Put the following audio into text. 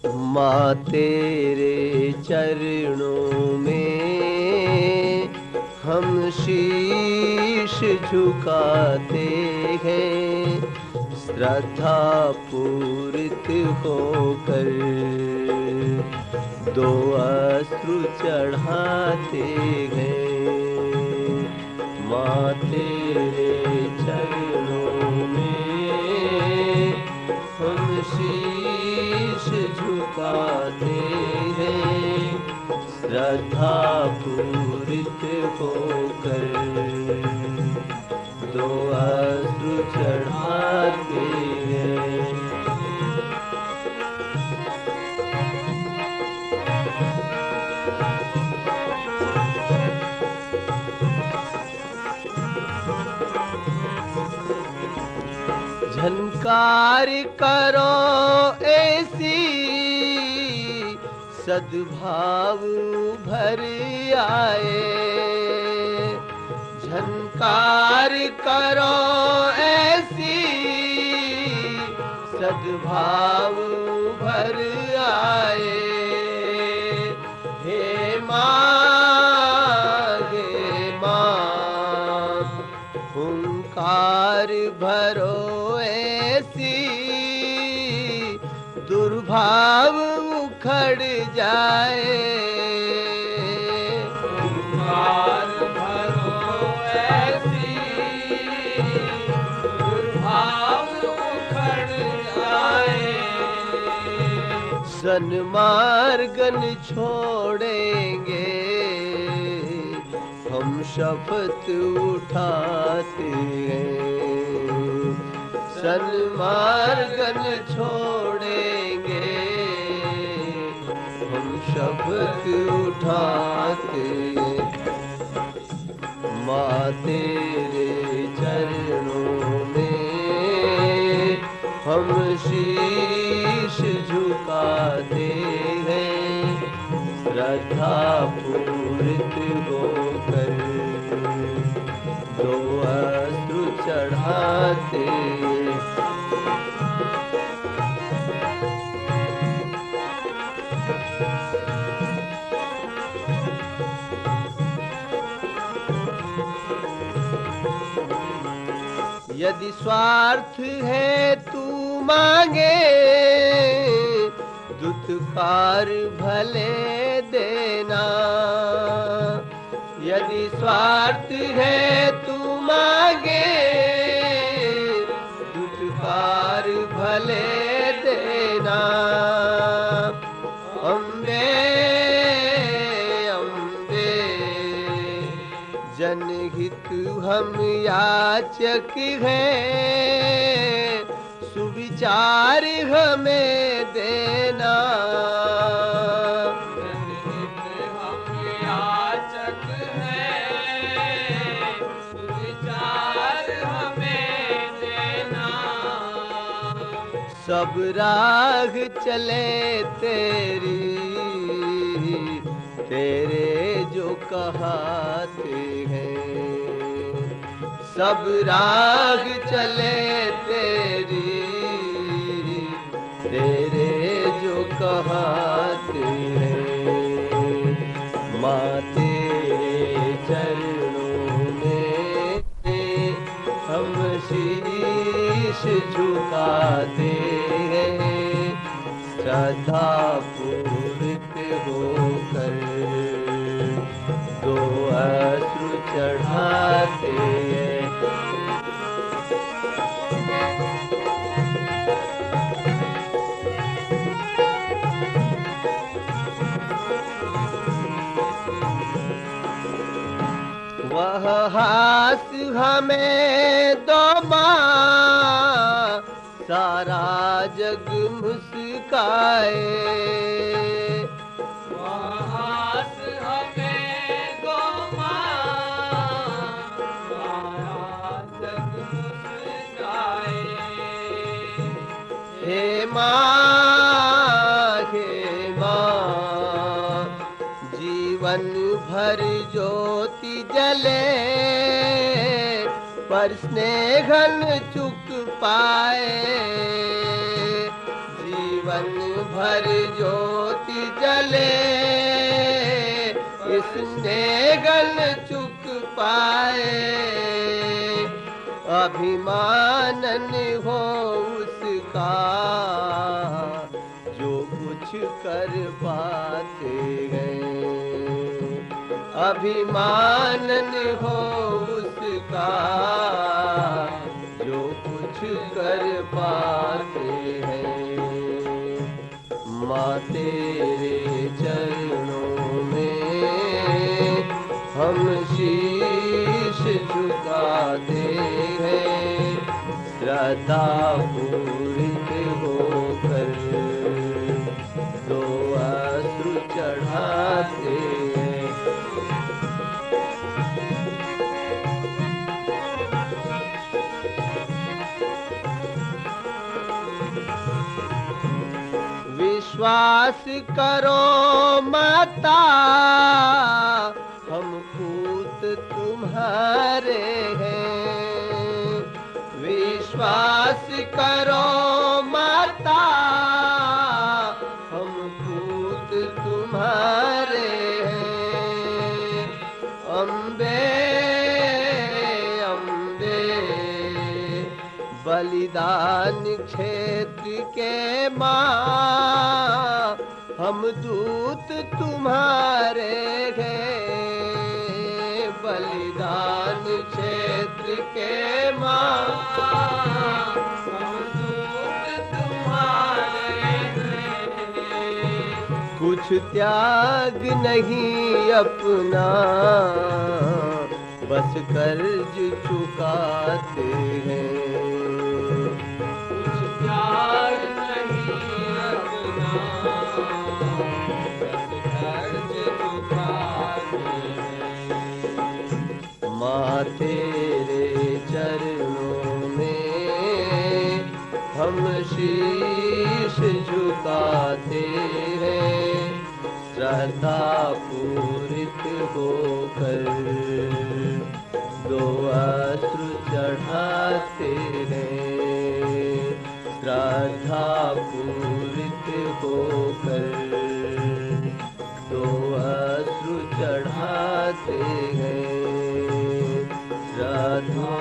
माँ तेरे चरणों में हम शीश झुकाते हैं, श्रद्धा पूरित होकर दो अश्रु चढ़ाते हैं। माँ तेरे चरणों में हम शीश झुकाते हैं, श्रद्धा पूरित होकर दो अश्रु चढ़ाते हैं। झनकार करो ऐसी सद्भाव भर आए, झनकार करो ऐसी सद्भाव भर आए। हे माँ हुंकार भरो ऐसी दुर्भाव उखड़ जाए। हुंकार भरो ऐसी दुर्भाव उखड़ जाए। सन्मार्गन छोड़ेंगे हम शपथ उठाते हैं, सन्मार्गन छोड़ेंगे हम शपथ उठाते हैं। माँ तेरे चरणों में हम शीश झुकाते हैं, श्रद्धा पूरित होकर दो अश्रु चढ़ाते। यदि स्वार्थ है तू मांगे, दुत्कार भले देना। यदि स्वार्थ है तू मांगे, दुत्कार भले देना। अम्बे अम्बे जनहित हम याचक हैं, सुविचार हमें देना। जनहित हम याचक हैं, सुविचार हमें देना। सब राह चले तेरे जो कहाते हैं, सब राह चले तेरे जो कहाते हैं। माँ तेरे चरणों में हम शीश झुकाते हैं, श्रद्धा पूरित होकर दो अश्रु चढ़ाते हैं। वह हास हमें दो माँ, सारा जग मुस्काए। वह हास हमें दो माँ, सारा जग मुस्काए। हे माँ जीवन भर ज्योति जले, पर स्नेहन चुक पाए। जीवन जीवन भर ज्योति जले, इसने गल चुक पाए। अभिमानन हो उसका जो कुछ कर पाते हैं। अभिमानन हो उसका जो कुछ कर पाते हैं। माँ तेरे चरणों में हम शीश झुकाते हैं, श्रद्धा पूरित होकर दो अश्रु चढ़ाते हैं। विश्वास करो माता, हम पूत तुम्हारे हैं। विश्वास करो माता, हम पूत तुम्हारे हैं। अम्बे अम्बे बलिदान क्षेत्र के माँ, हम दूत तुम्हारे हैं। बलिदान क्षेत्र के माँ, हम दूत तुम्हारे हैं। कुछ त्याग नहीं अपना, बस कर्ज चुकाते हैं। कुछ त्याग नहीं अपना, बस कर्ज चुकाते हैं। माँ तेरे चरणों में हम शीश झुकाते हैं, श्रद्धा पूरित होकर दो अश्रु चढ़ाते हैं। श्रद्धा पूरित होकर दो अश्रु चढ़ाते हैं। श्रद्धा